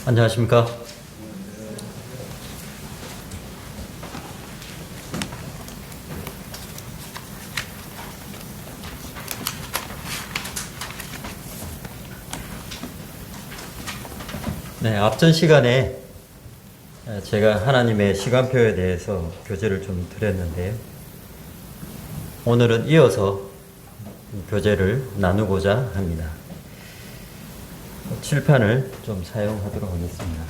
안녕하십니까. 네, 앞전 시간에 제가 하나님의 시간표에 대해서 교제를 좀 드렸는데요. 오늘은 이어서 교제를 나누고자 합니다. 칠판을 좀 사용하도록 하겠습니다.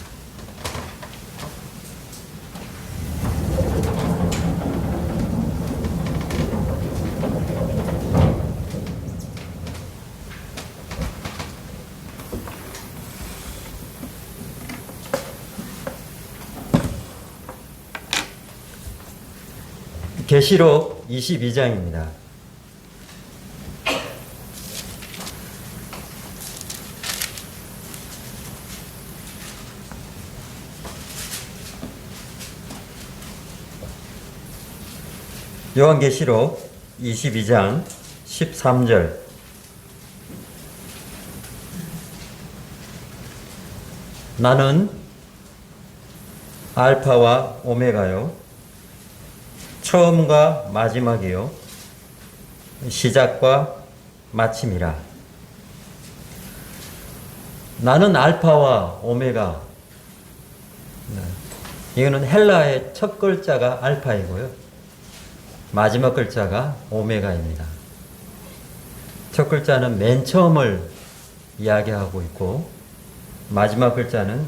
계시록 22장입니다. 요한계시록 22장 13절. 나는 알파와 오메가요, 처음과 마지막이요, 시작과 마침이라. 나는 알파와 오메가. 이거는 헬라의 첫 글자가 알파이고요, 마지막 글자가 오메가입니다. 첫 글자는 맨 처음을 이야기하고 있고, 마지막 글자는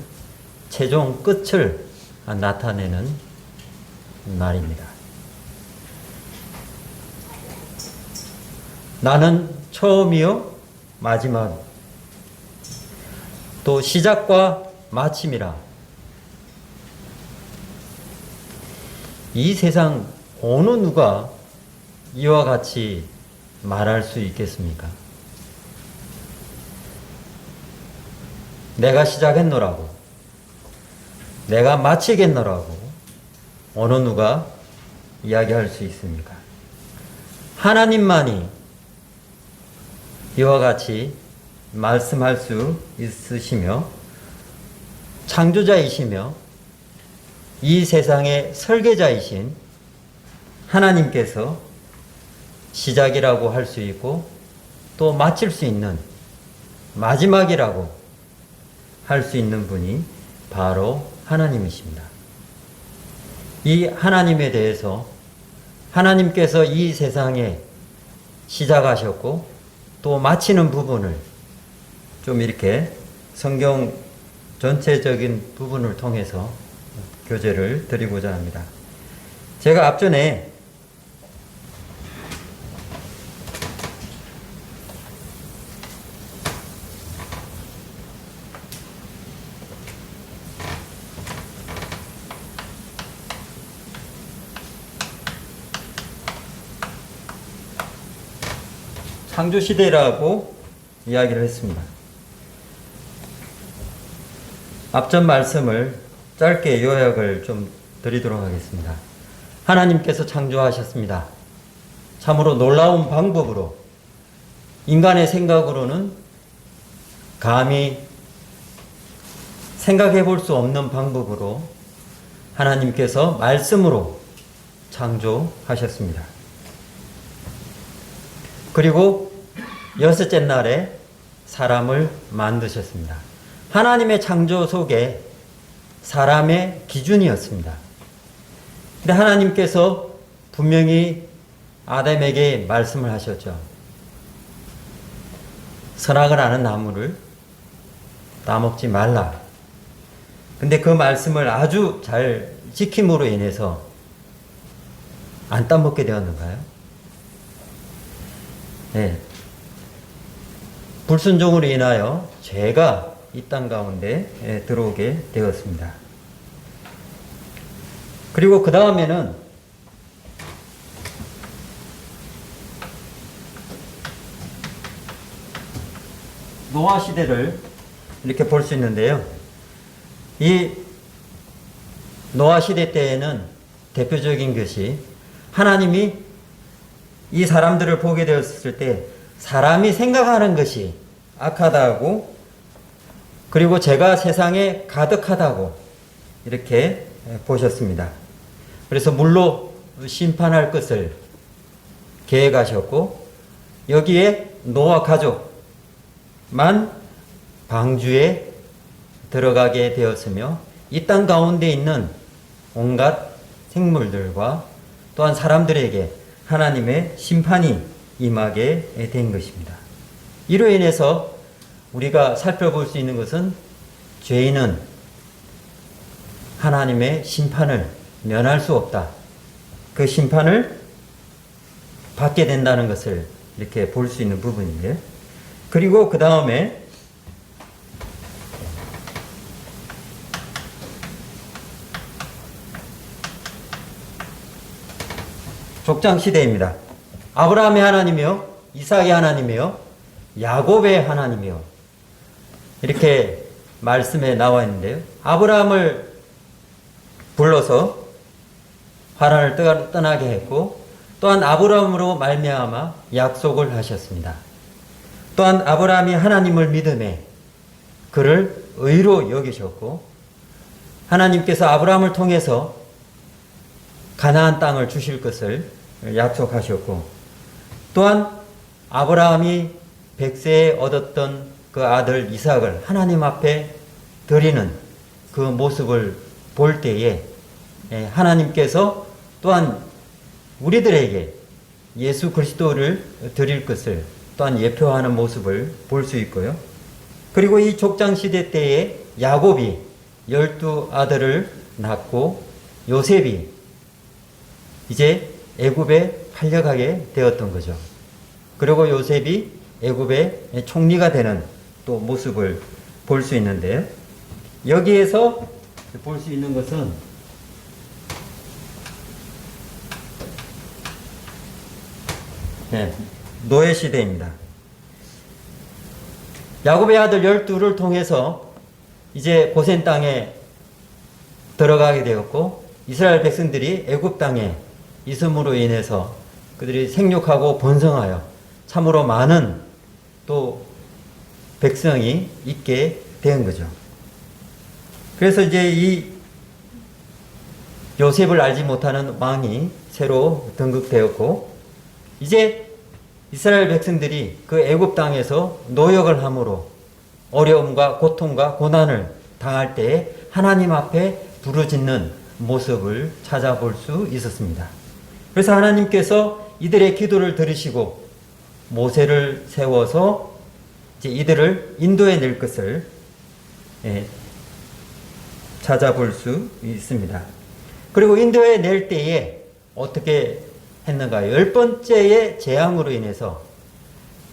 최종 끝을 나타내는 말입니다. 나는 처음이요 마지막, 또 시작과 마침이라. 이 세상 어느 누가 이와 같이 말할 수 있겠습니까? 내가 시작했노라고, 내가 마치겠노라고 어느 누가 이야기할 수 있습니까? 하나님만이 이와 같이 말씀할 수 있으시며, 창조자이시며 이 세상의 설계자이신 하나님께서 시작이라고 할 수 있고, 또 마칠 수 있는, 마지막이라고 할 수 있는 분이 바로 하나님이십니다. 이 하나님에 대해서 하나님께서 이 세상에 시작하셨고 또 마치는 부분을 좀 이렇게 성경 전체적인 부분을 통해서 교제를 드리고자 합니다. 제가 앞전에 창조시대라고 이야기를 했습니다. 앞전 말씀을 짧게 요약을 좀 드리도록 하겠습니다. 하나님께서 창조하셨습니다. 참으로 놀라운 방법으로, 인간의 생각으로는 감히 생각해 볼 수 없는 방법으로 하나님께서 말씀으로 창조하셨습니다. 그리고 여섯째 날에 사람을 만드셨습니다. 하나님의 창조 속에 사람의 기준이었습니다. 근데 하나님께서 분명히 아담에게 말씀을 하셨죠. 선악을 아는 나무를 따먹지 말라. 근데 그 말씀을 아주 잘 지킴으로 인해서 안 따먹게 되었는가요? 네. 불순종으로 인하여 죄가 이 땅 가운데 들어오게 되었습니다. 그리고 그 다음에는 노아 시대를 이렇게 볼 수 있는데요. 이 노아 시대 때에는 대표적인 것이, 하나님이 이 사람들을 보게 되었을 때 사람이 생각하는 것이 악하다고 그리고 제가 세상에 가득하다고 이렇게 보셨습니다. 그래서 물로 심판할 것을 계획하셨고 여기에 노아 가족만 방주에 들어가게 되었으며 이 땅 가운데 있는 온갖 생물들과 또한 사람들에게 하나님의 심판이 임하게 된 것입니다. 이로 인해서 우리가 살펴볼 수 있는 것은 죄인은 하나님의 심판을 면할 수 없다. 그 심판을 받게 된다는 것을 이렇게 볼 수 있는 부분인데요. 그리고 그 다음에 족장 시대입니다. 아브라함의 하나님이요, 이삭의 하나님이요, 야곱의 하나님이요. 이렇게 말씀에 나와 있는데요. 아브라함을 불러서 하란을 떠나게 했고 또한 아브라함으로 말미암아 약속을 하셨습니다. 또한 아브라함이 하나님을 믿음에 그를 의로 여기셨고 하나님께서 아브라함을 통해서 가나안 땅을 주실 것을 약속하셨고 또한 아브라함이 백세에 얻었던 그 아들 이삭을 하나님 앞에 드리는 그 모습을 볼 때에 하나님께서 또한 우리들에게 예수 그리스도를 드릴 것을 또한 예표하는 모습을 볼 수 있고요. 그리고 이 족장 시대 때에 야곱이 12아들을 낳고 요셉이 이제 애굽에 팔려가게 되었던 거죠. 그리고 요셉이 애굽의 총리가 되는 또 모습을 볼 수 있는데 여기에서 볼 수 있는 것은 노예 시대입니다. 야곱의 아들 12를 통해서 이제 고센 땅에 들어가게 되었고 이스라엘 백성들이 애굽 땅에 있음으로 인해서 그들이 생육하고 번성하여 참으로 많은 또 백성이 있게 된 거죠. 그래서 이제 이 요셉을 알지 못하는 왕이 새로 등극되었고 이제 이스라엘 백성들이 그 애굽 땅에서 노역을 함으로 어려움과 고통과 고난을 당할 때에 하나님 앞에 부르짖는 모습을 찾아볼 수 있었습니다. 그래서 하나님께서 이들의 기도를 들으시고 모세를 세워서 이제 이들을 인도해 낼 것을 찾아볼 수 있습니다. 그리고 인도해 낼 때에 어떻게 했는가요? 10번째의 재앙으로 인해서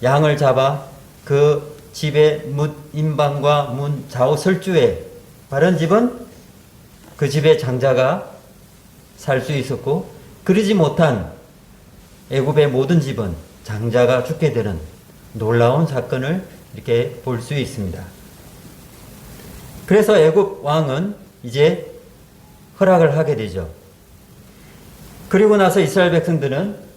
양을 잡아 그 집의 문 임방과 문 좌우 설주에 바른 집은 그 집의 장자가 살 수 있었고 그러지 못한 애굽의 모든 집은 장자가 죽게 되는 놀라운 사건을 이렇게 볼 수 있습니다. 그래서 애굽 왕은 이제 허락을 하게 되죠. 그리고 나서 이스라엘 백성들은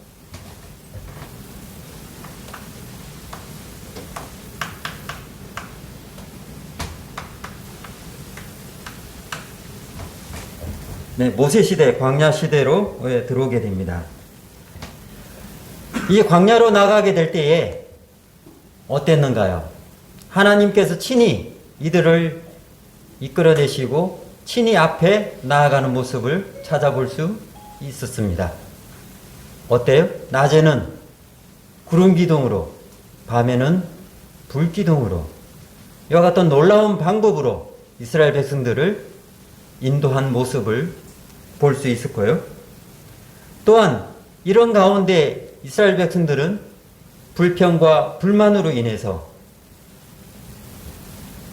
모세 시대, 광야 시대로 들어오게 됩니다. 이 광야로 나가게 될 때에 어땠는가요? 하나님께서 친히 이들을 이끌어내시고 친히 앞에 나아가는 모습을 찾아볼 수 있었습니다. 어때요? 낮에는 구름 기둥으로, 밤에는 불 기둥으로 이와 같은 놀라운 방법으로 이스라엘 백성들을 인도한 모습을 볼 수 있을 거예요. 또한 이런 가운데 이스라엘 백성들은 불평과 불만으로 인해서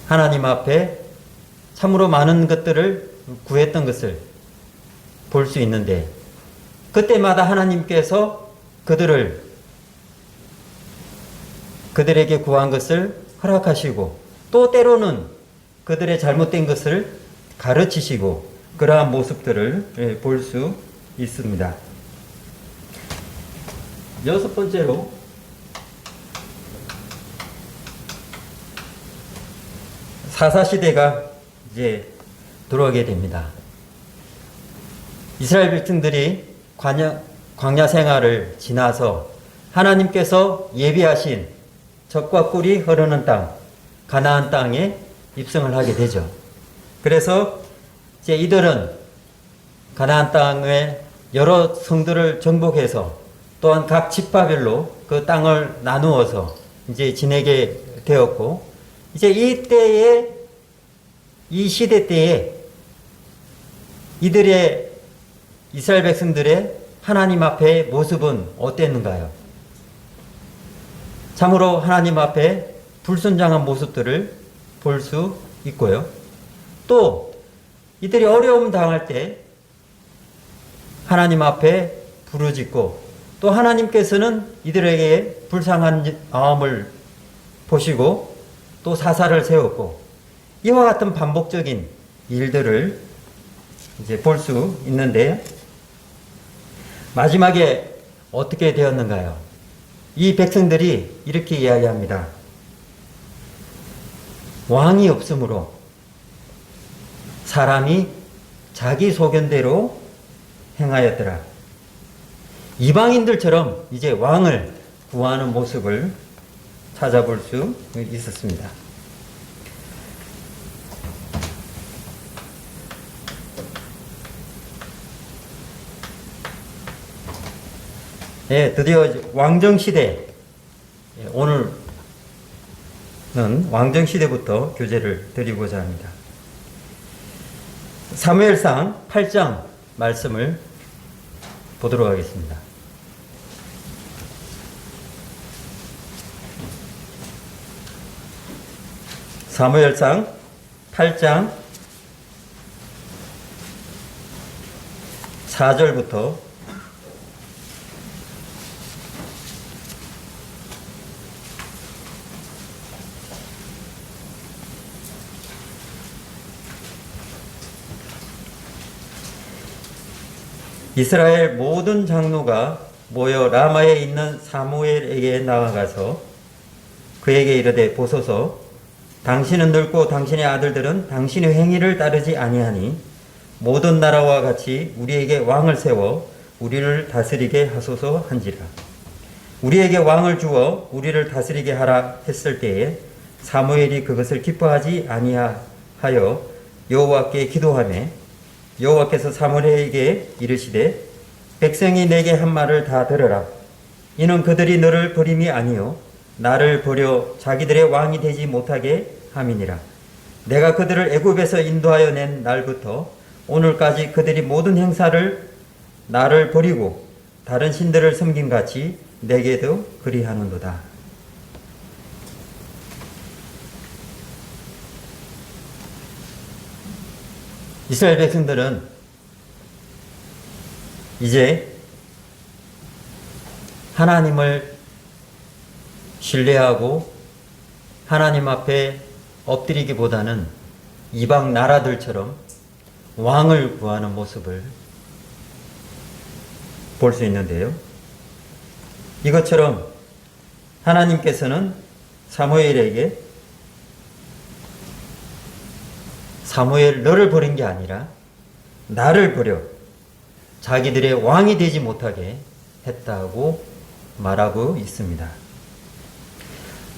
하나님 앞에 참으로 많은 것들을 구했던 것을 볼 수 있는데 그때마다 하나님께서 그들에게 구한 것을 허락하시고 또 때로는 그들의 잘못된 것을 가르치시고 그러한 모습들을 볼 수 있습니다. 6번째로 사사시대가 이제 들어오게 됩니다. 이스라엘 백성들이 광야 생활을 지나서 하나님께서 예비하신 젖과 꿀이 흐르는 땅, 가나안 땅에 입성을 하게 되죠. 그래서 이제 이들은 가나안 땅의 여러 성들을 정복해서 또한 각 지파별로 그 땅을 나누어서 이제 지내게 되었고, 이제 이 시대 때에 이들의 이스라엘 백성들의 하나님 앞의 모습은 어땠는가요? 참으로 하나님 앞에 불순종한 모습들을 볼 수 있고요. 또 이들이 어려움 당할 때 하나님 앞에 부르짖고, 또 하나님께서는 이들에게 불쌍한 마음을 보시고 또 사사를 세웠고, 이와 같은 반복적인 일들을 이제 볼 수 있는데, 마지막에 어떻게 되었는가요? 이 백성들이 이렇게 이야기합니다. 왕이 없으므로 사람이 자기 소견대로 행하였더라. 이방인들처럼 이제 왕을 구하는 모습을 찾아볼 수 있었습니다. 네, 드디어 왕정시대, 오늘은 왕정시대부터 교재를 드리고자 합니다. 사무엘상 8장 말씀을 보도록 하겠습니다. 사무엘상 8장 4절부터 이스라엘 모든 장로가 모여 라마에 있는 사무엘에게 나아가서 그에게 이르되, 보소서, 당신은 늙고 당신의 아들들은 당신의 행위를 따르지 아니하니 모든 나라와 같이 우리에게 왕을 세워 우리를 다스리게 하소서 한지라. 우리에게 왕을 주어 우리를 다스리게 하라 했을 때에 사무엘이 그것을 기뻐하지 아니하여 여호와께 기도하며, 여호와께서 사무엘에게 이르시되, 백성이 내게 한 말을 다 들으라. 이는 그들이 너를 버림이 아니요 나를 버려 자기들의 왕이 되지 못하게 함이니라. 내가 그들을 애굽에서 인도하여 낸 날부터 오늘까지 그들이 모든 행사를 나를 버리고 다른 신들을 섬김같이 내게도 그리하는도다. 이스라엘 백성들은 이제 하나님을 신뢰하고 하나님 앞에 엎드리기보다는 이방 나라들처럼 왕을 구하는 모습을 볼 수 있는데요. 이것처럼 하나님께서는 사무엘에게, 사무엘, 너를 버린 게 아니라 나를 버려 자기들의 왕이 되지 못하게 했다고 말하고 있습니다.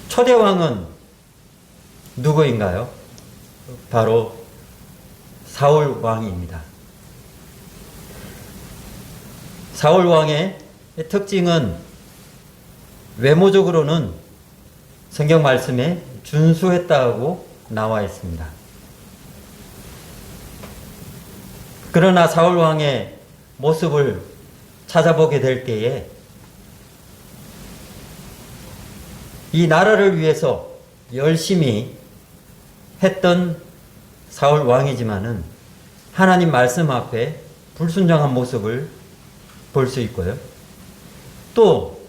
초대 왕은 누구인가요? 바로 사울 왕입니다. 사울 왕의 특징은 외모적으로는 성경 말씀에 준수했다고 나와 있습니다. 그러나 사울 왕의 모습을 찾아보게 될 때에 이 나라를 위해서 열심히 했던 사울 왕이지만은 하나님 말씀 앞에 불순종한 모습을 볼 수 있고요. 또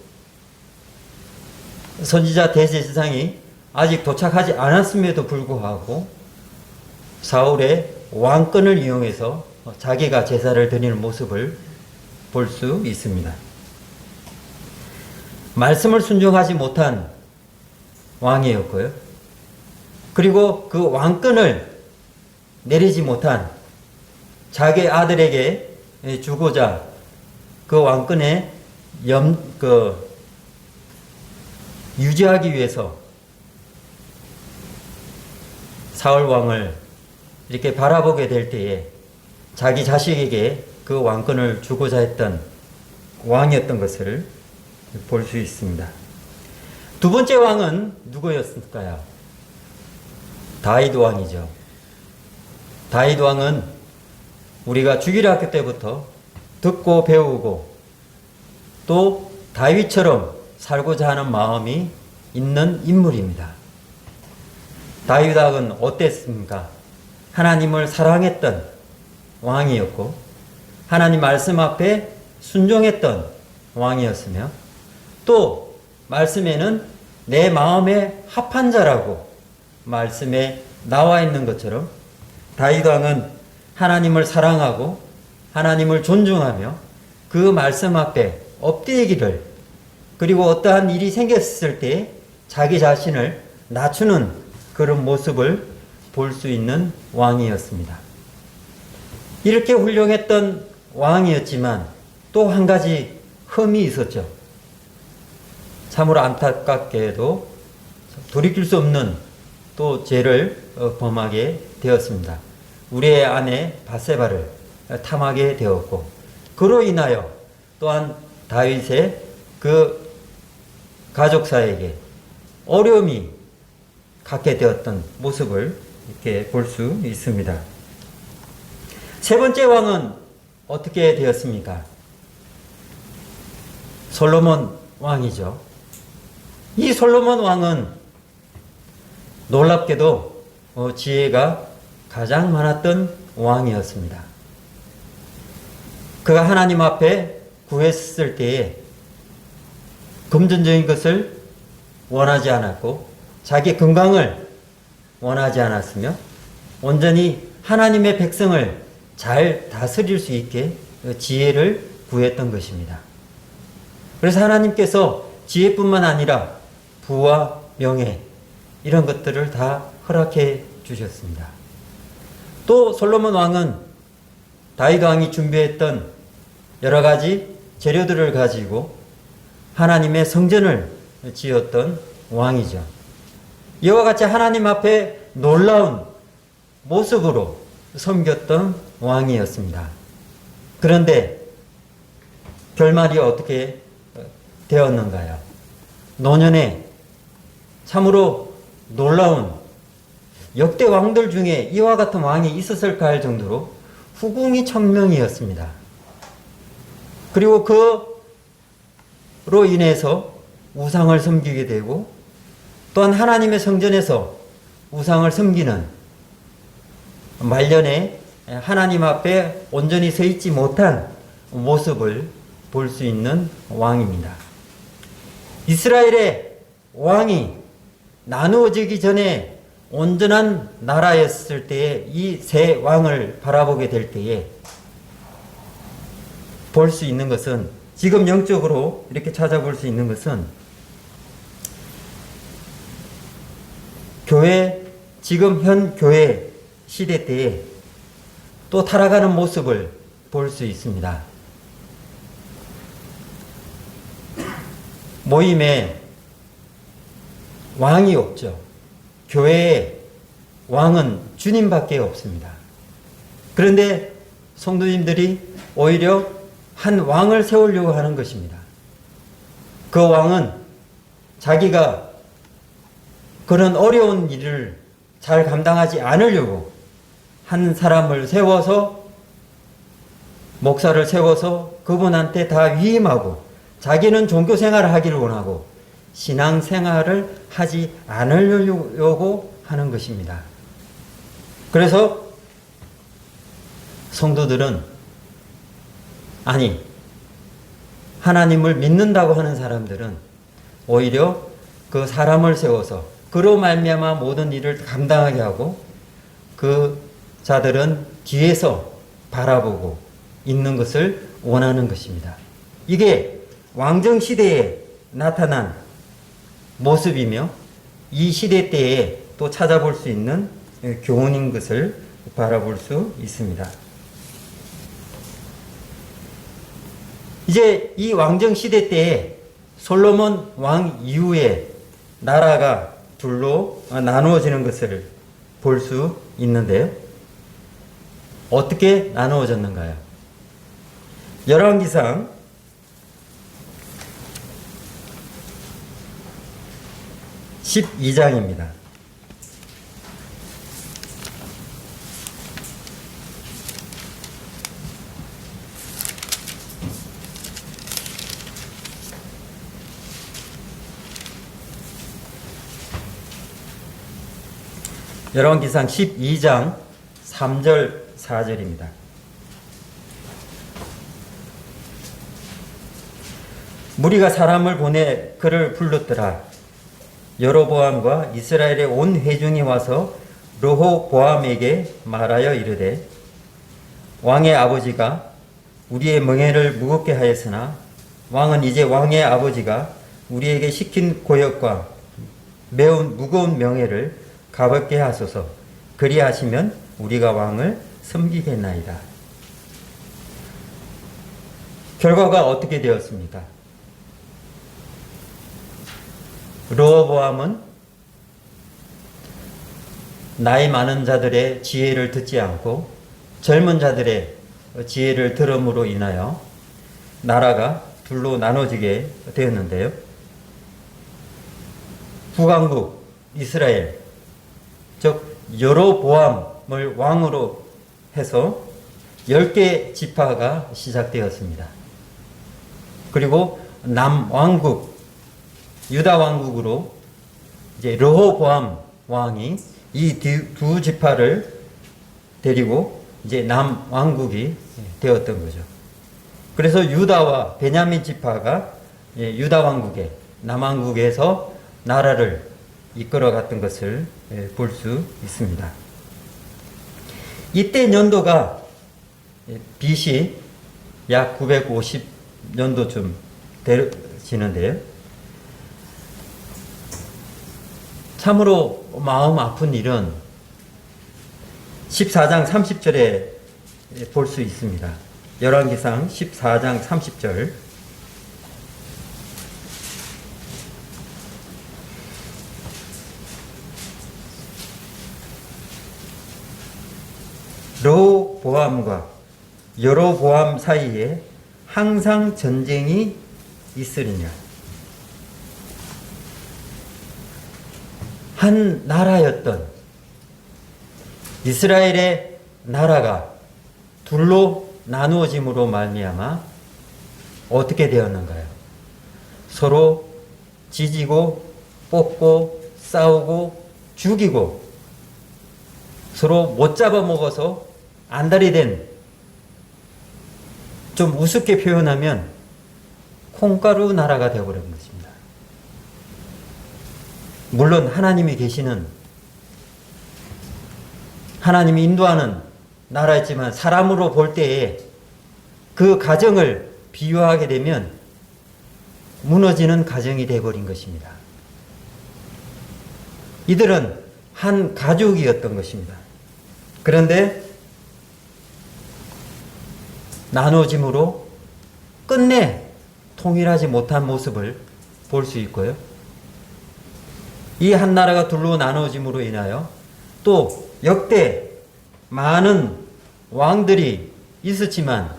선지자 대제사장이 아직 도착하지 않았음에도 불구하고 사울의 왕권을 이용해서 자기가 제사를 드리는 모습을 볼 수 있습니다. 말씀을 순종하지 못한 왕이었고요. 그리고 그 왕권을 내리지 못한 자기 아들에게 주고자 그 왕권에 유지하기 위해서 사울 왕을 이렇게 바라보게 될 때에 자기 자식에게 그 왕권을 주고자 했던 왕이었던 것을 볼 수 있습니다. 두 번째 왕은 누구였을까요? 다윗 왕이죠. 다윗 왕은 우리가 주일학교 때부터 듣고 배우고 또 다윗처럼 살고자 하는 마음이 있는 인물입니다. 다윗 왕은 어땠습니까? 하나님을 사랑했던 왕이었고 하나님 말씀 앞에 순종했던 왕이었으며 또 말씀에는 내 마음에 합한 자라고 말씀에 나와 있는 것처럼 다윗 왕은 하나님을 사랑하고 하나님을 존중하며 그 말씀 앞에 엎드리기를 그리고 어떠한 일이 생겼을 때 자기 자신을 낮추는 그런 모습을 볼 수 있는 왕이었습니다. 이렇게 훌륭했던 왕이었지만 또 한 가지 흠이 있었죠. 참으로 안타깝게도 돌이킬 수 없는 또 죄를 범하게 되었습니다. 우리의 아내 바세바를 탐하게 되었고 그로 인하여 또한 다윗의 그 가족사에게 어려움이 갖게 되었던 모습을 이렇게 볼 수 있습니다. 세 번째 왕은 어떻게 되었습니까? 솔로몬 왕이죠. 이 솔로몬 왕은 놀랍게도 지혜가 가장 많았던 왕이었습니다. 그가 하나님 앞에 구했을 때에 금전적인 것을 원하지 않았고 자기 건강을 원하지 않았으며 온전히 하나님의 백성을 잘 다스릴 수 있게 지혜를 구했던 것입니다. 그래서 하나님께서 지혜뿐만 아니라 부와 명예 이런 것들을 다 허락해 주셨습니다. 또 솔로몬 왕은 다윗 왕이 준비했던 여러 가지 재료들을 가지고 하나님의 성전을 지었던 왕이죠. 이와 같이 하나님 앞에 놀라운 모습으로 섬겼던 왕이었습니다. 그런데 결말이 어떻게 되었는가요? 노년에 참으로 놀라운 역대 왕들 중에 이와 같은 왕이 있었을까 할 정도로 후궁이 천명이었습니다. 그리고 그로 인해서 우상을 섬기게 되고 또한 하나님의 성전에서 우상을 섬기는 말년에 하나님 앞에 온전히 서 있지 못한 모습을 볼 수 있는 왕입니다. 이스라엘의 왕이 나누어지기 전에 온전한 나라였을 때에 이 세 왕을 바라보게 될 때에 볼 수 있는 것은 지금 영적으로 이렇게 찾아볼 수 있는 것은 지금 현 교회 시대 때에 또 타락하는 모습을 볼 수 있습니다. 모임에 왕이 없죠. 교회에 왕은 주님밖에 없습니다. 그런데 성도님들이 오히려 한 왕을 세우려고 하는 것입니다. 그 왕은 자기가 그런 어려운 일을 잘 감당하지 않으려고 한 사람을 세워서 목사를 세워서 그분한테 다 위임하고 자기는 종교 생활을 하기를 원하고 신앙 생활을 하지 않으려고 하는 것입니다. 그래서 성도들은 하나님을 믿는다고 하는 사람들은 오히려 그 사람을 세워서 그로 말미암아 모든 일을 감당하게 하고 그 자들은 뒤에서 바라보고 있는 것을 원하는 것입니다. 이게 왕정 시대에 나타난 모습이며 이 시대 때에 또 찾아볼 수 있는 교훈인 것을 바라볼 수 있습니다. 이제 이 왕정 시대 때에 솔로몬 왕 이후에 나라가 둘로 나누어지는 것을 볼 수 있는데요. 어떻게 나누어졌는가요? 열왕기상 12장입니다. 열왕기상 12장 3절 4절입니다. 무리가 사람을 보내 그를 불렀더라. 여로보암과 이스라엘의 온 회중이 와서 르호보암에게 말하여 이르되 왕의 아버지가 우리의 멍에를 무겁게 하였으나 왕은 이제 왕의 아버지가 우리에게 시킨 고역과 매우 무거운 명예를 가볍게 하소서. 그리하시면 우리가 왕을 섬기겠나이다. 결과가 어떻게 되었습니까? 르호보암은 나이 많은 자들의 지혜를 듣지 않고 젊은 자들의 지혜를 들음으로 인하여 나라가 둘로 나눠지게 되었는데요. 북왕국 이스라엘, 즉 여로보암을 왕으로 해서 10개 지파가 시작되었습니다. 그리고 남왕국 유다 왕국으로 이제 르호보암 왕이 이 두 지파를 데리고 이제 남왕국이 되었던 거죠. 그래서 유다와 베냐민 지파가 유다 왕국의 남왕국에서 나라를 이끌어갔던 것을 볼 수 있습니다. 이때 년도가 BC 약 950년도쯤 되시는데요. 참으로 마음 아픈 일은 14장 30절에 볼 수 있습니다. 열왕기상 14장 30절. 르호보암과 여로보암 사이에 항상 전쟁이 있으리냐. 한 나라였던 이스라엘의 나라가 둘로 나누어짐으로 말미암아 어떻게 되었는가요? 서로 지지고 뽑고 싸우고 죽이고 서로 못 잡아먹어서 안달이 된, 좀 우습게 표현하면 콩가루 나라가 되어버린 것입니다. 물론 하나님이 계시는, 하나님이 인도하는 나라였지만 사람으로 볼 때에 그 가정을 비유하게 되면 무너지는 가정이 되어버린 것입니다. 이들은 한 가족이었던 것입니다. 그런데 나눠짐으로 끝내 통일하지 못한 모습을 볼 수 있고요. 이 한 나라가 둘로 나눠짐으로 인하여 또 역대 많은 왕들이 있었지만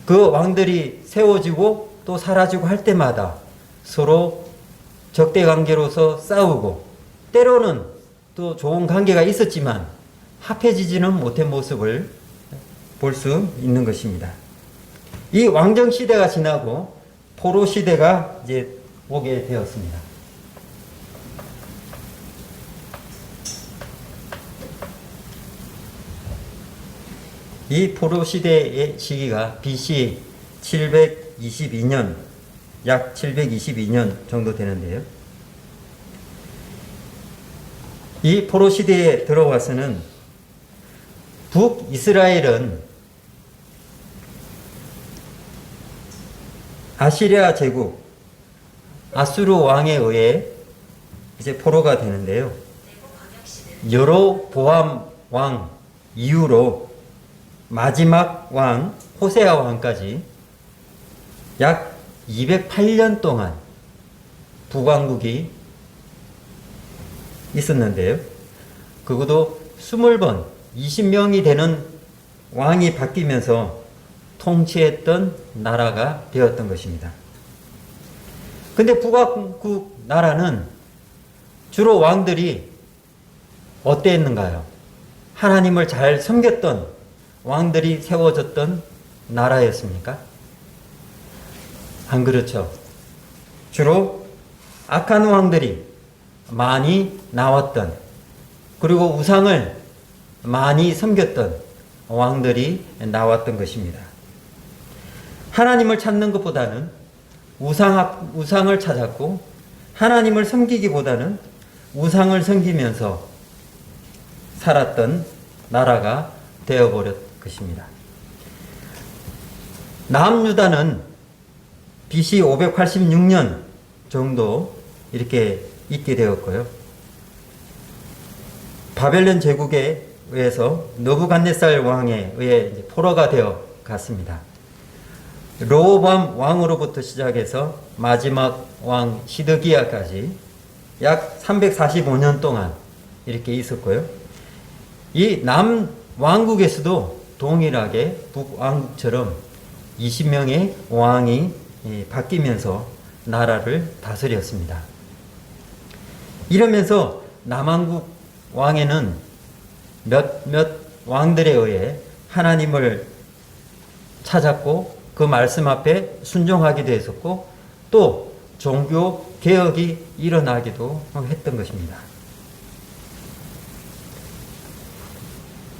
그 왕들이 세워지고 또 사라지고 할 때마다 서로 적대 관계로서 싸우고 때로는 또 좋은 관계가 있었지만 합해지지는 못한 모습을 볼 수 있는 것입니다. 이 왕정 시대가 지나고 포로 시대가 이제 오게 되었습니다. 이 포로 시대의 시기가 BC 722년, 약 722년 정도 되는데요. 이 포로 시대에 들어와서는 북이스라엘은 아시리아 제국 아수르 왕에 의해 이제 포로가 되는데요. 여로보암 왕 이후로 마지막 왕 호세아 왕까지 약 208년 동안 북왕국이 있었는데요. 그것도 20번, 20명이 되는 왕이 바뀌면서 통치했던 나라가 되었던 것입니다. 근데 북왕국 나라는 주로 왕들이 어땠는가요? 하나님을 잘 섬겼던 왕들이 세워졌던 나라였습니까? 안 그렇죠. 주로 악한 왕들이 많이 나왔던, 그리고 우상을 많이 섬겼던 왕들이 나왔던 것입니다. 하나님을 찾는 것보다는 우상을 찾았고, 하나님을 섬기기보다는 우상을 섬기면서 살았던 나라가 되어버렸 것입니다. 남유다는 BC 586년 정도 이렇게 있게 되었고요. 바벨론 제국에 의해서 느부갓네살 왕에 의해 포로가 되어 갔습니다. 르호보암 왕으로부터 시작해서 마지막 왕 시드기야까지 약 345년 동안 이렇게 있었고요. 이 남왕국에서도 동일하게 북왕국처럼 20명의 왕이 바뀌면서 나라를 다스렸습니다. 이러면서 남왕국 왕에는 몇몇 왕들에 의해 하나님을 찾았고, 그 말씀 앞에 순종하기도 했었고, 또 종교 개혁이 일어나기도 했던 것입니다.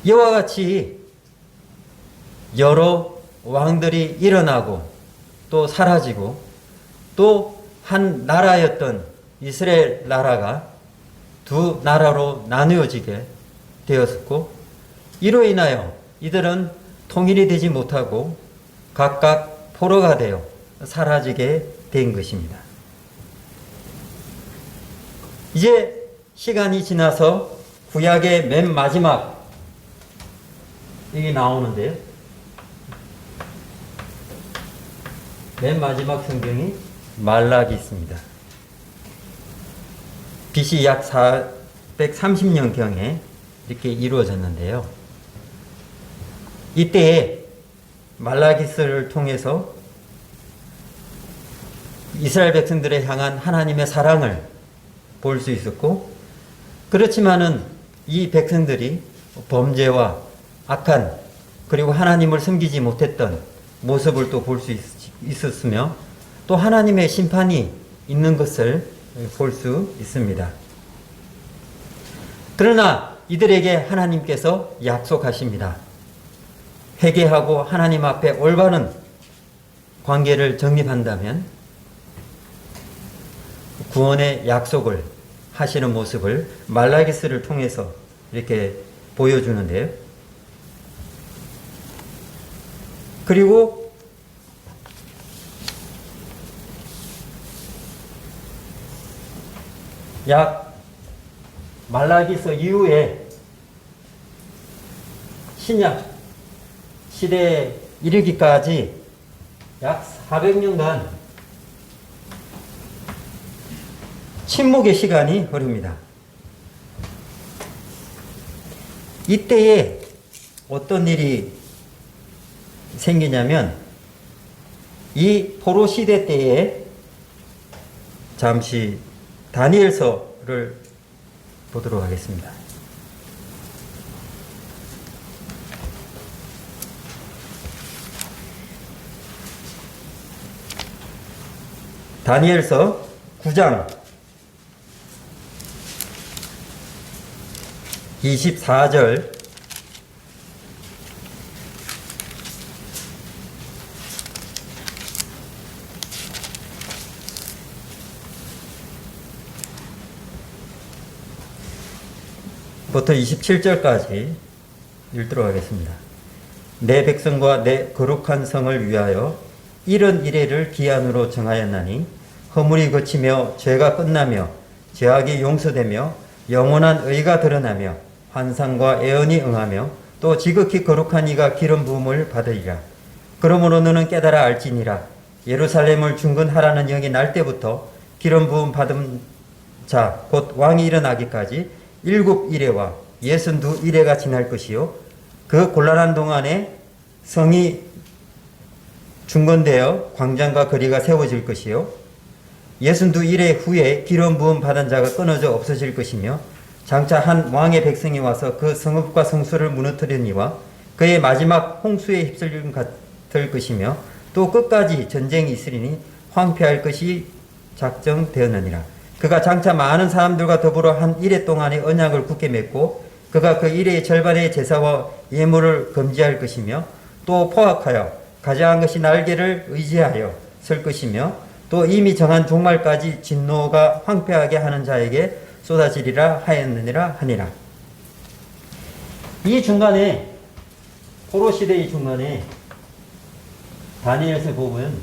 이와 같이 여러 왕들이 일어나고 또 사라지고, 또 한 나라였던 이스라엘 나라가 두 나라로 나누어지게 되었고, 이로 인하여 이들은 통일이 되지 못하고 각각 포로가 되어 사라지게 된 것입니다. 이제 시간이 지나서 구약의 맨 마지막 이게 나오는데요. 맨 마지막 성경이 말라기스입니다. BC 약 430년경에 이렇게 이루어졌는데요. 이때에 말라기스를 통해서 이스라엘 백성들에 향한 하나님의 사랑을 볼 수 있었고, 그렇지만은 이 백성들이 범죄와 악한, 그리고 하나님을 섬기지 못했던 모습을 또 볼 수 있었으며, 또 하나님의 심판이 있는 것을 볼 수 있습니다. 그러나 이들에게 하나님께서 약속하십니다. 회개하고 하나님 앞에 올바른 관계를 정립한다면 구원의 약속을 하시는 모습을 말라기스를 통해서 이렇게 보여주는데요. 그리고 약 말라기서 이후에 신약 시대에 이르기까지 약 400년간 침묵의 시간이 흐릅니다. 이때에 어떤 일이 생기냐면, 이 포로 시대 때에 잠시 다니엘서를 보도록 하겠습니다. 다니엘서 9장 24절 부터 27절까지 읽도록 하겠습니다. 내 백성과 내 거룩한 성을 위하여 이런 이래를 기한으로 정하였나니, 허물이 그치며 죄가 끝나며 죄악이 용서되며 영원한 의가 드러나며 환상과 애언이 응하며 또 지극히 거룩한 이가 기름 부음을 받으리라. 그러므로 너는 깨달아 알지니라. 예루살렘을 중건하라는 영이 날 때부터 기름 부음 받은 자 곧 왕이 일어나기까지 7이레와 62이레가 지날 것이요 그 곤란한 동안에 성이 중건되어 광장과 거리가 세워질 것이요 62이레 후에 기름 부음 받은 자가 끊어져 없어질 것이며 장차 한 왕의 백성이 와서 그 성읍과 성소를 무너뜨리니와 그의 마지막 홍수에 휩쓸림 같을 것이며 또 끝까지 전쟁이 있으리니 황폐할 것이 작정되었느니라. 그가 장차 많은 사람들과 더불어 한 1회 동안의 언약을 굳게 맺고 그가 그 1회의 절반의 제사와 예물을 금지할 것이며 또 포악하여 가져간 것이 날개를 의지하여 설 것이며 또 이미 정한 종말까지 진노가 황폐하게 하는 자에게 쏟아지리라 하였느니라 하니라. 이 중간에 포로 시대의 중간에 다니엘서 보면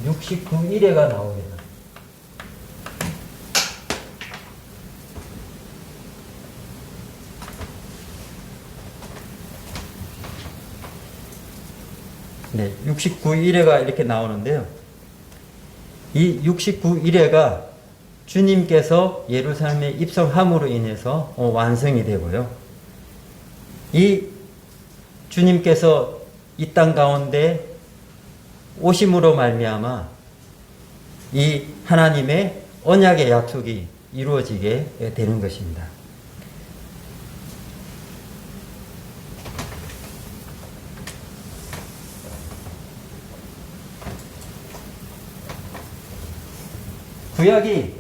69일에가 나오겠다. 네, 69일에가 이렇게 나오는데요. 이 69일에가 주님께서 예루살렘에 입성함으로 인해서 완성이 되고요. 이 주님께서 이 땅 가운데 오심으로 말미암아 이 하나님의 언약의 약속이 이루어지게 되는 것입니다. 구약이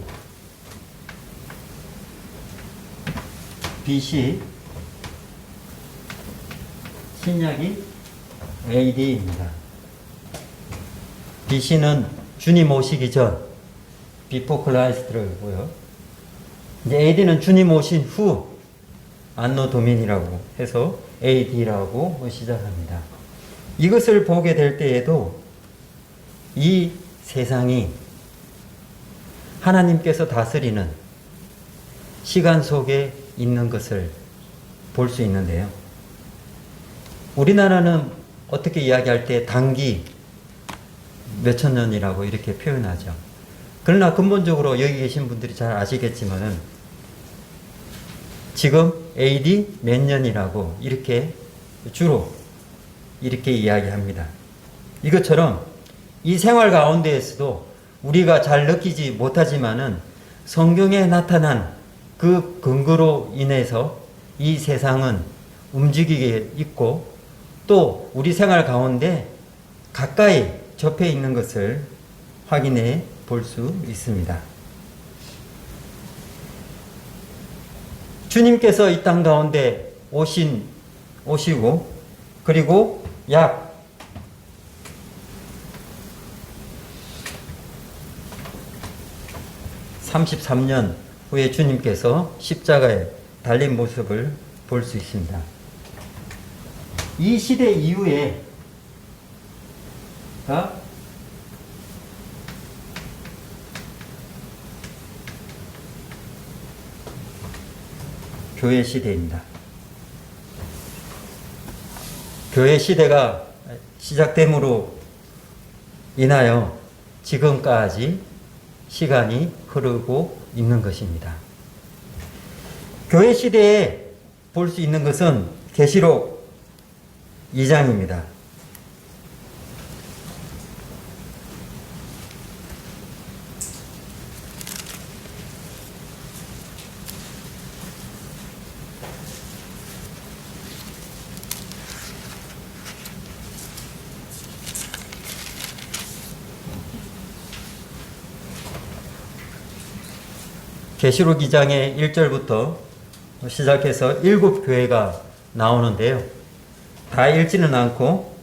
BC, 신약이 AD입니다. BC는 주님 오시기 전, Before Christ고요. 이제 AD는 주님 오신 후, 안노 도민이라고 해서 AD라고 시작합니다. 이것을 보게 될 때에도 이 세상이 하나님께서 다스리는 시간 속에 있는 것을 볼 수 있는데요. 우리나라는 어떻게 이야기할 때 단기 몇천 년이라고 이렇게 표현하죠. 그러나 근본적으로 여기 계신 분들이 잘 아시겠지만은 지금 AD 몇 년이라고 이렇게 주로 이렇게 이야기합니다. 이것처럼 이 생활 가운데에서도 우리가 잘 느끼지 못하지만은 성경에 나타난 그 근거로 인해서 이 세상은 움직이게 있고 또 우리 생활 가운데 가까이 접해 있는 것을 확인해 볼 수 있습니다. 주님께서 이 땅 가운데 오시고 그리고 약 33년 후에 주님께서 십자가에 달린 모습을 볼 수 있습니다. 이 시대 이후에 교회 시대입니다. 교회 시대가 시작됨으로 인하여 지금까지 시간이 흐르고 있는 것입니다. 교회 시대에 볼 수 있는 것은 계시록 2장입니다. 계시록 2장의 1절부터 시작해서 7교회가 나오는데요. 다 읽지는 않고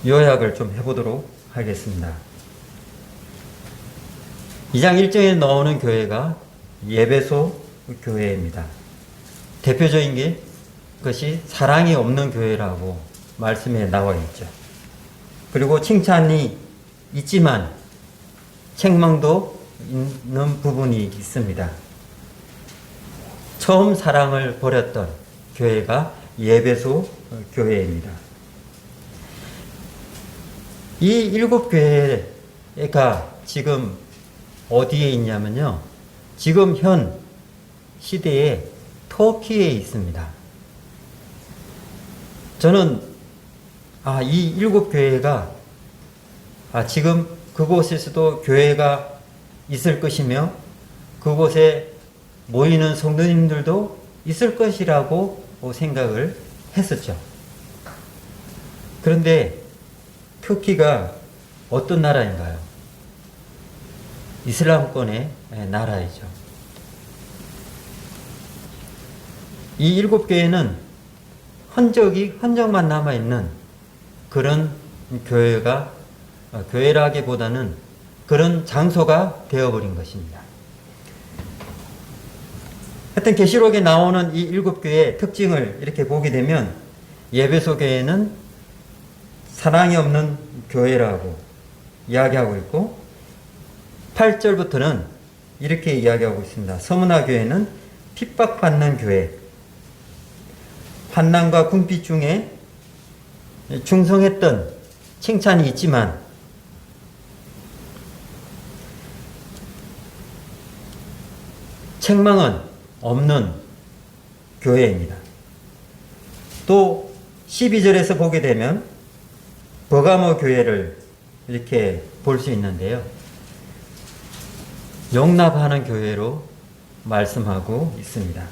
요약을 좀 해보도록 하겠습니다. 2장 1절에 나오는 교회가 예배소 교회입니다. 대표적인 게 그것이 사랑이 없는 교회라고 말씀에 나와 있죠. 그리고 칭찬이 있지만 책망도 있는 부분이 있습니다. 처음 사랑을 버렸던 교회가 예배소 교회입니다. 이 7교회가 지금 어디에 있냐면요. 지금 현 시대에 터키에 있습니다. 저는 이 7교회가 지금 그곳에서도 교회가 있을 것이며 그곳에 모이는 성도님들도 있을 것이라고 생각을 했었죠. 그런데 터키가 어떤 나라인가요? 이슬람권의 나라이죠. 이 7교회는 흔적만 남아있는 그런 교회라기보다는 그런 장소가 되어버린 것입니다. 하여튼 계시록에 나오는 이 7교회의 특징을 이렇게 보게 되면 예배소 교회는 사랑이 없는 교회라고 이야기하고 있고 8절부터는 이렇게 이야기하고 있습니다. 서문화 교회는 핍박받는 교회, 환난과 궁핍 중에 충성했던 칭찬이 있지만 책망은 없는 교회입니다. 또 12절에서 보게 되면 버가모 교회를 이렇게 볼 수 있는데요. 용납하는 교회로 말씀하고 있습니다.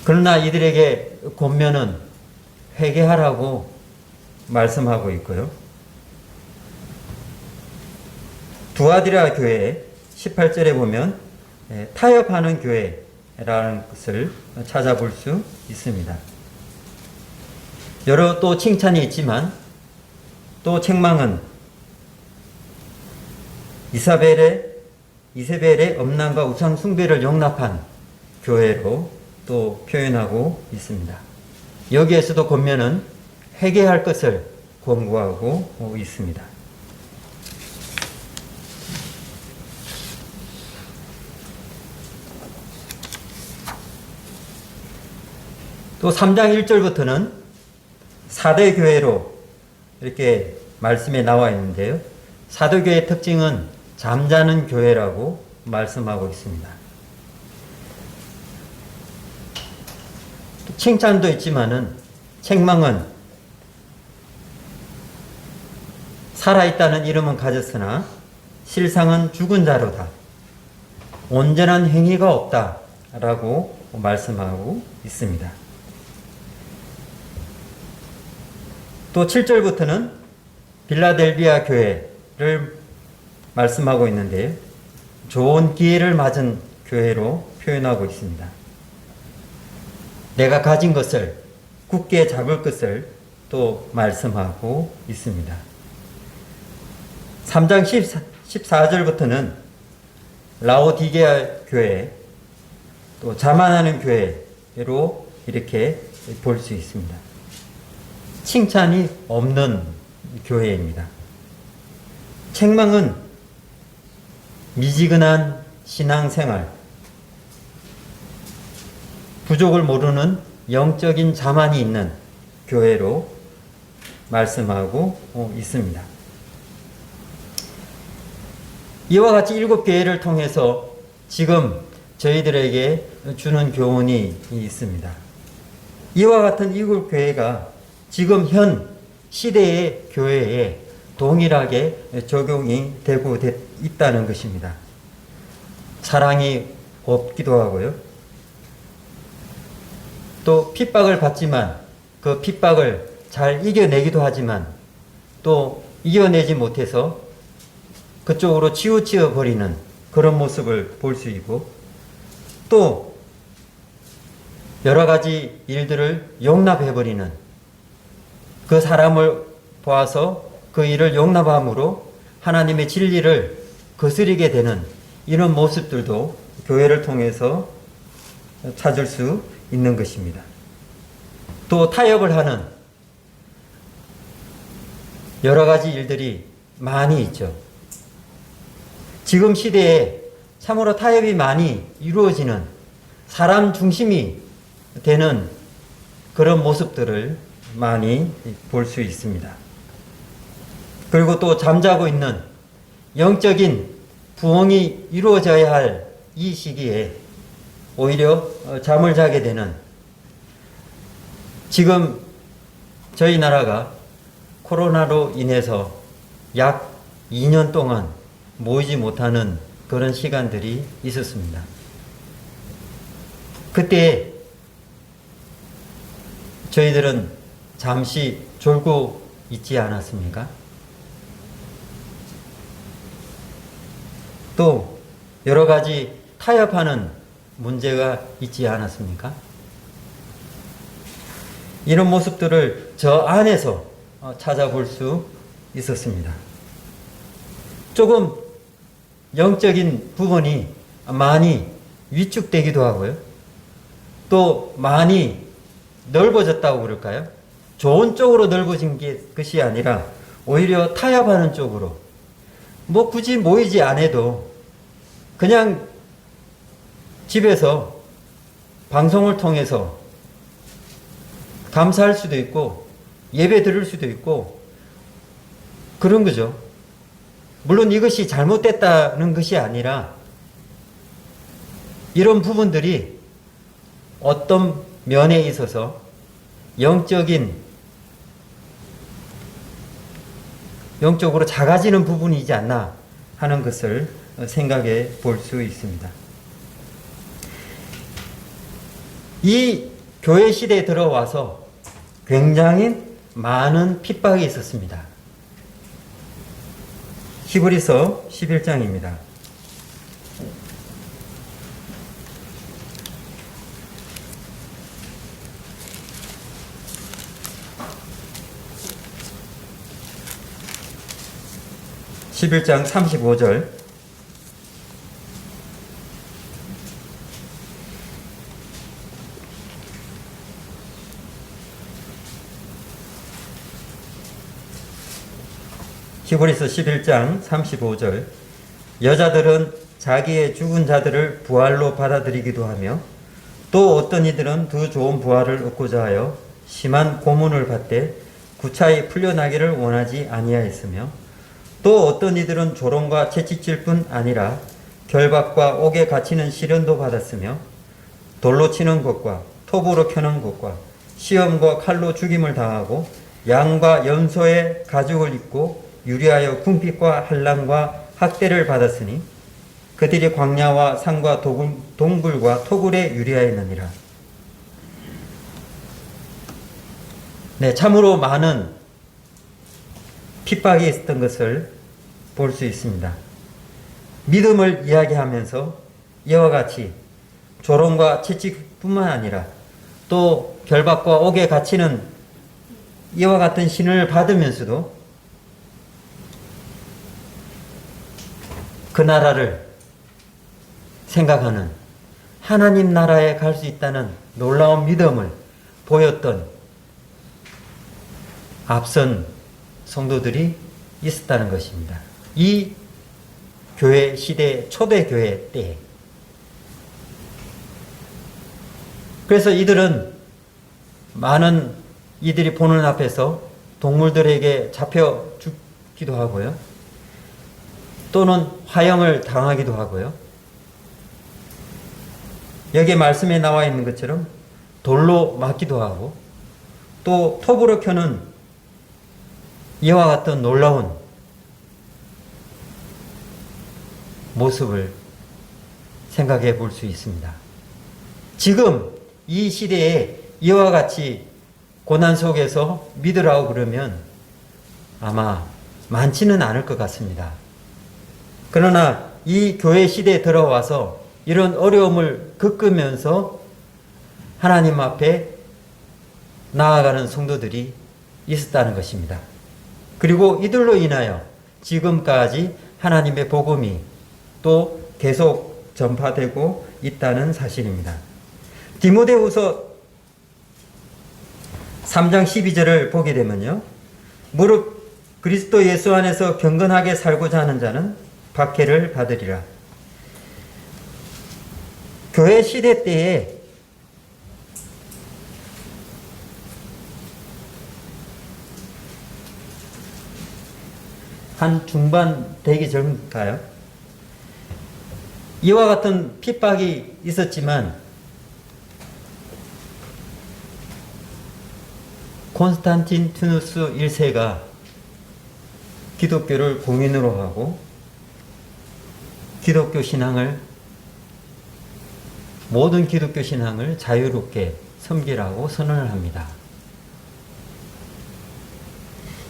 그러나 이들에게 권면은 회개하라고 말씀하고 있고요. 두아디라 교회 18절에 보면 타협하는 교회라는 것을 찾아볼 수 있습니다. 여러 또 칭찬이 있지만 또 책망은 이세벨의 음란과 우상 숭배를 용납한 교회로 또 표현하고 있습니다. 여기에서도 권면은 회개할 것을 권고하고 있습니다. 또 3장 1절부터는 사도교회로 이렇게 말씀에 나와 있는데요. 사도교회의 특징은 잠자는 교회라고 말씀하고 있습니다. 칭찬도 있지만은 책망은 살아있다는 이름은 가졌으나 실상은 죽은 자로다. 온전한 행위가 없다라고 말씀하고 있습니다. 또 7절부터는 빌라델비아 교회를 말씀하고 있는데 좋은 기회를 맞은 교회로 표현하고 있습니다. 내가 가진 것을 굳게 잡을 것을 또 말씀하고 있습니다. 3장 14절부터는 라오디게아 교회 또 자만하는 교회로 이렇게 볼 수 있습니다. 칭찬이 없는 교회입니다. 책망은 미지근한 신앙생활, 부족을 모르는 영적인 자만이 있는 교회로 말씀하고 있습니다. 이와 같이 7교회를 통해서 지금 저희들에게 주는 교훈이 있습니다. 이와 같은 7교회가 지금 현 시대의 교회에 동일하게 적용이 되고 있다는 것입니다. 사랑이 없기도 하고요. 또 핍박을 받지만 그 핍박을 잘 이겨내기도 하지만 또 이겨내지 못해서 그쪽으로 치우쳐 버리는 그런 모습을 볼 수 있고 또 여러 가지 일들을 용납해 버리는 그 사람을 보아서 그 일을 용납함으로 하나님의 진리를 거스리게 되는 이런 모습들도 교회를 통해서 찾을 수 있는 것입니다. 또 타협을 하는 여러 가지 일들이 많이 있죠. 지금 시대에 참으로 타협이 많이 이루어지는 사람 중심이 되는 그런 모습들을 많이 볼 수 있습니다. 그리고 또 잠자고 있는 영적인 부흥이 이루어져야 할 이 시기에 오히려 잠을 자게 되는, 지금 저희 나라가 코로나로 인해서 약 2년 동안 모이지 못하는 그런 시간들이 있었습니다. 그때 저희들은 잠시 졸고 있지 않았습니까? 또 여러 가지 타협하는 문제가 있지 않았습니까? 이런 모습들을 저 안에서 찾아볼 수 있었습니다. 조금 영적인 부분이 많이 위축되기도 하고요. 또 많이 넓어졌다고 그럴까요? 좋은 쪽으로 넓어진 것이 아니라 오히려 타협하는 쪽으로, 뭐 굳이 모이지 않아도 그냥 집에서 방송을 통해서 감사할 수도 있고 예배 드릴 수도 있고 그런 거죠. 물론 이것이 잘못됐다는 것이 아니라 이런 부분들이 어떤 면에 있어서 영적으로 작아지는 부분이지 않나 하는 것을 생각해 볼 수 있습니다. 이 교회 시대에 들어와서 굉장히 많은 핍박이 있었습니다. 히브리서 11장입니다. (11장) 35절. 히브리서 11장 35절. 여자들은 자기의 죽은 자들을 부활로 받아들이기도 하며 또 어떤 이들은 더 좋은 부활을 얻고자 하여 심한 고문을 받되 구차히 풀려나기를 원하지 아니하였으며 또 어떤 이들은 조롱과 채찍질 뿐 아니라 결박과 옥에 갇히는 시련도 받았으며 돌로 치는 것과 톱으로 켜는 것과 시험과 칼로 죽임을 당하고 양과 염소의 가죽을 입고 유리하여 궁핍과 환난과 학대를 받았으니 그들이 광야와 산과 동굴과 토굴에 유리하였느니라. 네, 참으로 많은 핍박이 있었던 것을 볼 수 있습니다. 믿음을 이야기하면서 이와 같이 조롱과 채찍뿐만 아니라 또 결박과 옥에 갇히는 이와 같은 신을 받으면서도 그 나라를 생각하는, 하나님 나라에 갈 수 있다는 놀라운 믿음을 보였던 앞선 성도들이 있었다는 것입니다. 이 교회 시대, 초대교회 때에. 그래서 이들이 보는 앞에서 동물들에게 잡혀 죽기도 하고요. 또는 화형을 당하기도 하고요. 여기 말씀에 나와 있는 것처럼 돌로 맞기도 하고 또 톱으로 켜는 이와 같은 놀라운 모습을 생각해 볼 수 있습니다. 지금 이 시대에 이와 같이 고난 속에서 믿으라고 그러면 아마 많지는 않을 것 같습니다. 그러나 이 교회 시대에 들어와서 이런 어려움을 겪으면서 하나님 앞에 나아가는 성도들이 있었다는 것입니다. 그리고 이들로 인하여 지금까지 하나님의 복음이 또 계속 전파되고 있다는 사실입니다. 디모데후서 3장 12절을 보게 되면요, 무릇 그리스도 예수 안에서 경건하게 살고자 하는 자는 박해를 받으리라. 교회 시대 때에 한 중반 되기 전인가요? 이와 같은 핍박이 있었지만 콘스탄티누스 1세가 기독교를 공인으로 하고 모든 기독교 신앙을 자유롭게 섬기라고 선언을 합니다.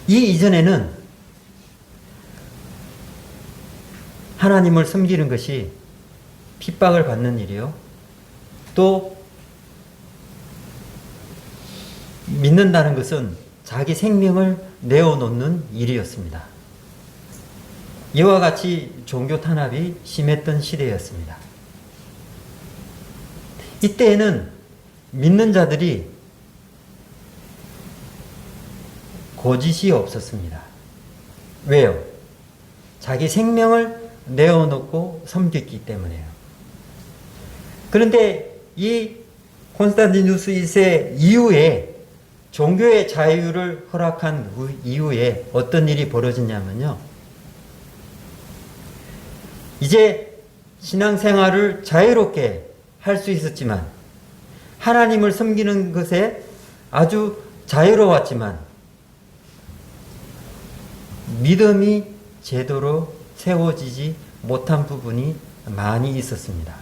이 이전에는 하나님을 섬기는 것이 핍박을 받는 일이요, 또 믿는다는 것은 자기 생명을 내어놓는 일이었습니다. 이와 같이 종교 탄압이 심했던 시대였습니다. 이때에는 믿는 자들이 거짓이 없었습니다. 왜요? 자기 생명을 내어놓고 섬겼기 때문에요. 그런데 이 콘스탄티누스 2세 이후에 종교의 자유를 허락한 이후에 어떤 일이 벌어지냐면요, 이제 신앙생활을 자유롭게 할 수 있었지만, 하나님을 섬기는 것에 아주 자유로웠지만 믿음이 제대로 세워지지 못한 부분이 많이 있었습니다.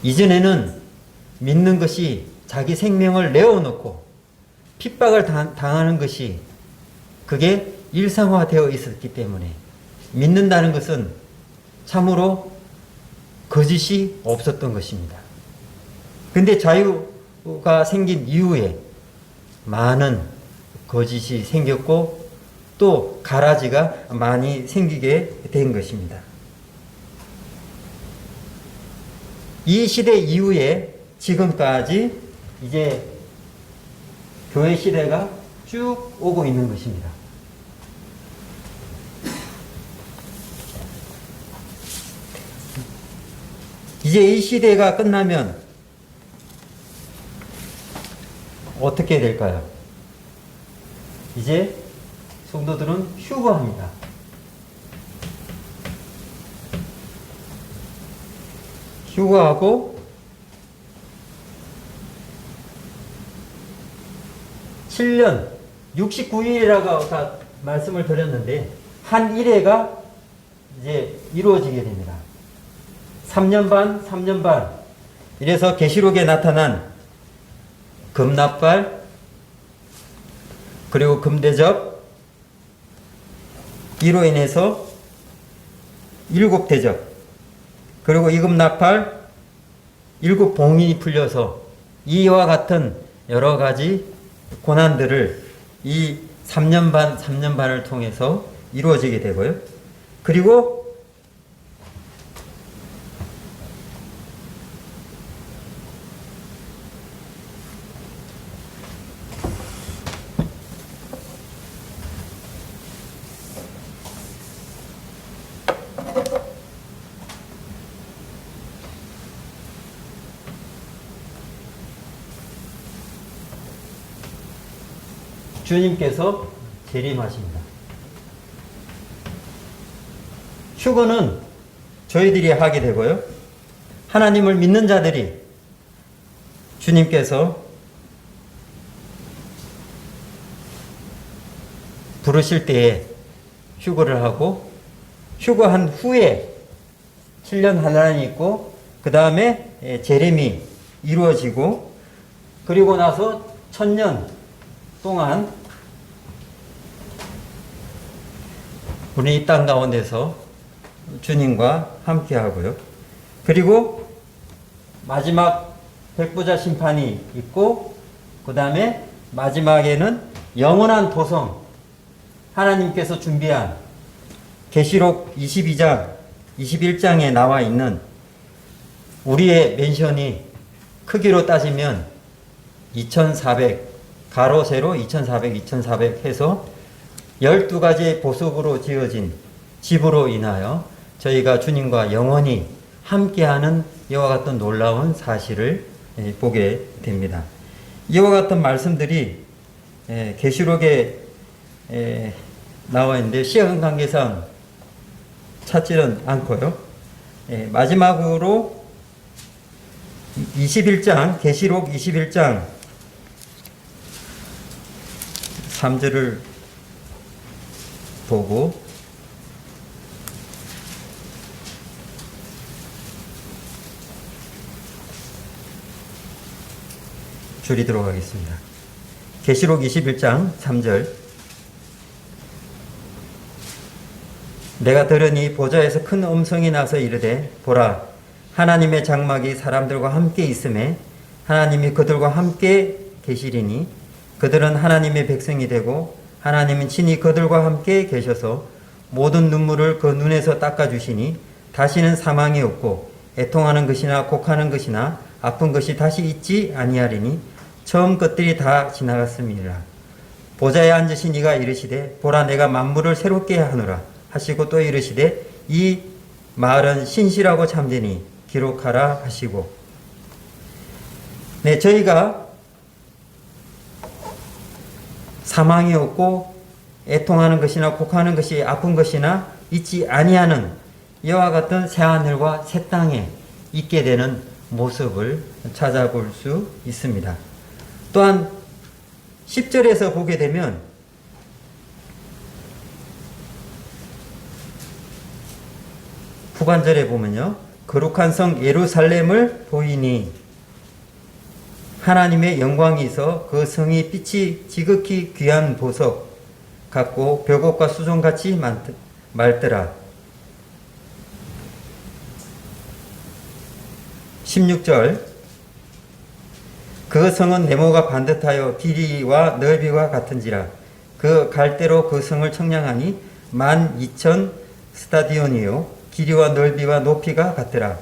이전에는 믿는 것이 자기 생명을 내어놓고 핍박을 당하는 것이 그게 일상화되어 있었기 때문에 믿는다는 것은 참으로 거짓이 없었던 것입니다. 근데 자유가 생긴 이후에 많은 거짓이 생겼고 또 가라지가 많이 생기게 된 것입니다. 이 시대 이후에 지금까지 이제 교회 시대가 쭉 오고 있는 것입니다. 이제 이 시대가 끝나면 어떻게 될까요? 이제 성도들은 휴거합니다. 휴거하고 7년 69일이라고 아까 말씀을 드렸는데 한 일회가 이제 이루어지게 됩니다. 3년 반, 3년 반. 이래서 계시록에 나타난 금납발, 그리고 금대접, 이로 인해서 7대접, 그리고 이금납팔, 7봉인이 풀려서 이와 같은 여러 가지 고난들을 이 3년 반, 3년 반을 통해서 이루어지게 되고요. 그리고 주님께서 재림하십니다. 휴거는 저희들이 하게 되고요. 하나님을 믿는 자들이 주님께서 부르실 때에 휴거를 하고, 휴거한 후에 7년 환란이 있고, 그 다음에 재림이 이루어지고, 그리고 나서 1000년 동안 우리 이 땅 가운데서 주님과 함께 하고요. 그리고 마지막 백부자 심판이 있고, 그 다음에 마지막에는 영원한 도성, 하나님께서 준비한 계시록 22장, 21장에 나와 있는 우리의 맨션이 크기로 따지면 2400, 가로 세로 2400, 2400 해서 12가지의 보석으로 지어진 집으로 인하여 저희가 주님과 영원히 함께하는 이와 같은 놀라운 사실을 보게 됩니다. 이와 같은 말씀들이 계시록에 나와 있는데 시간 관계상 찾지는 않고요. 마지막으로 21장, 계시록 21장 3절을 보고 줄이도록 하겠습니다. 계시록 21장 3절. 내가 들으니 보좌에서 큰 음성이 나서 이르되 보라 하나님의 장막이 사람들과 함께 있음에 하나님이 그들과 함께 계시리니 그들은 하나님의 백성이 되고 하나님은 친히 그들과 함께 계셔서 모든 눈물을 그 눈에서 닦아주시니 다시는 사망이 없고 애통하는 것이나 곡하는 것이나 아픈 것이 다시 있지 아니하리니 처음 것들이 다 지나갔음이라. 보좌에 앉으신 이가 이르시되 보라 내가 만물을 새롭게 하노라 하시고 또 이르시되 이 말은 신실하고 참되니 기록하라 하시고. 네, 저희가 사망이 없고 애통하는 것이나 곡하는 것이 아픈 것이나 있지 아니하는 이와 같은 새하늘과 새 땅에 있게 되는 모습을 찾아볼 수 있습니다. 또한 10절에서 보게 되면 후반절에 보면요. 거룩한 성 예루살렘을 보이니 하나님의 영광이 있어 그 성이 빛이 지극히 귀한 보석 같고 벽옥과 수종같이 맑더라. 16절 그 성은 네모가 반듯하여 길이와 넓이와 같은지라 그 갈대로 그 성을 청량하니 12,000 스타디온이요 길이와 넓이와 높이가 같더라.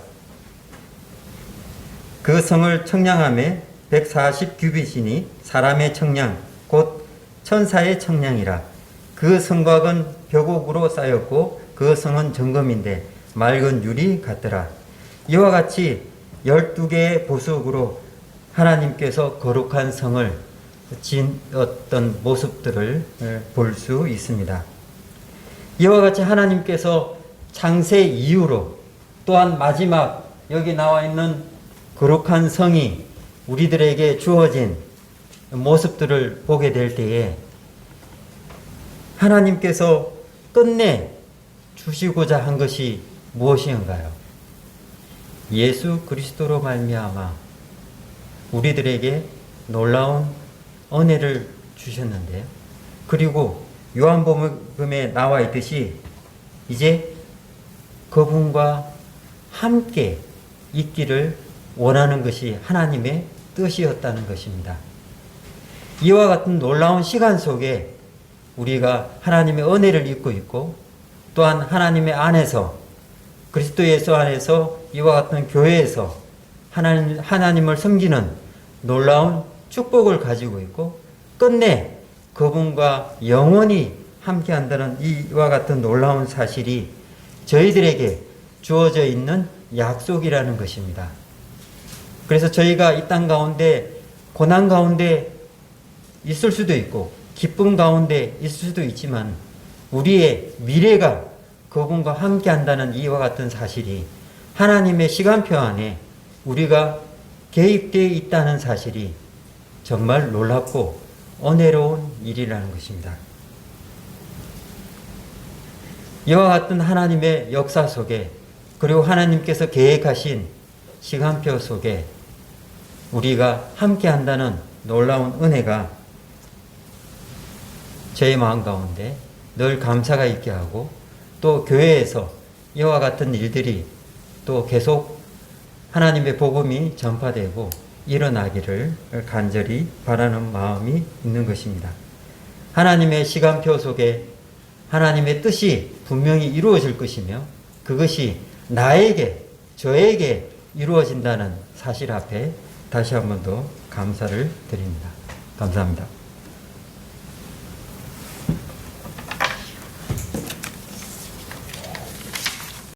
그 성을 청량함에 140 규빗이니 사람의 청량 곧 천사의 청량이라. 그 성곽은 벽옥으로 쌓였고 그 성은 정금인데 맑은 유리 같더라. 이와 같이 12개의 보석으로 하나님께서 거룩한 성을 지었던 모습들을 볼 수 있습니다. 이와 같이 하나님께서 창세 이후로 또한 마지막 여기 나와 있는 거룩한 성이 우리들에게 주어진 모습들을 보게 될 때에 하나님께서 끝내 주시고자 한 것이 무엇인가요? 예수 그리스도로 말미암아 우리들에게 놀라운 은혜를 주셨는데요. 그리고 요한복음에 나와 있듯이 이제 그분과 함께 있기를 원하는 것이 하나님의 뜻이었다는 것입니다. 이와 같은 놀라운 시간 속에 우리가 하나님의 은혜를 입고 있고 또한 하나님의 안에서 그리스도 예수 안에서 이와 같은 교회에서 하나님을 섬기는 놀라운 축복을 가지고 있고 끝내 그분과 영원히 함께한다는 이와 같은 놀라운 사실이 저희들에게 주어져 있는 약속이라는 것입니다. 그래서 저희가 이 땅 가운데 고난 가운데 있을 수도 있고 기쁨 가운데 있을 수도 있지만 우리의 미래가 그분과 함께 한다는 이와 같은 사실이 하나님의 시간표 안에 우리가 개입되어 있다는 사실이 정말 놀랍고 은혜로운 일이라는 것입니다. 이와 같은 하나님의 역사 속에 그리고 하나님께서 계획하신 시간표 속에 우리가 함께 한다는 놀라운 은혜가 제 마음 가운데 늘 감사가 있게 하고 또 교회에서 이와 같은 일들이 또 계속 하나님의 복음이 전파되고 일어나기를 간절히 바라는 마음이 있는 것입니다. 하나님의 시간표 속에 하나님의 뜻이 분명히 이루어질 것이며 그것이 나에게, 저에게 이루어진다는 사실 앞에 다시 한 번 더 감사를 드립니다. 감사합니다.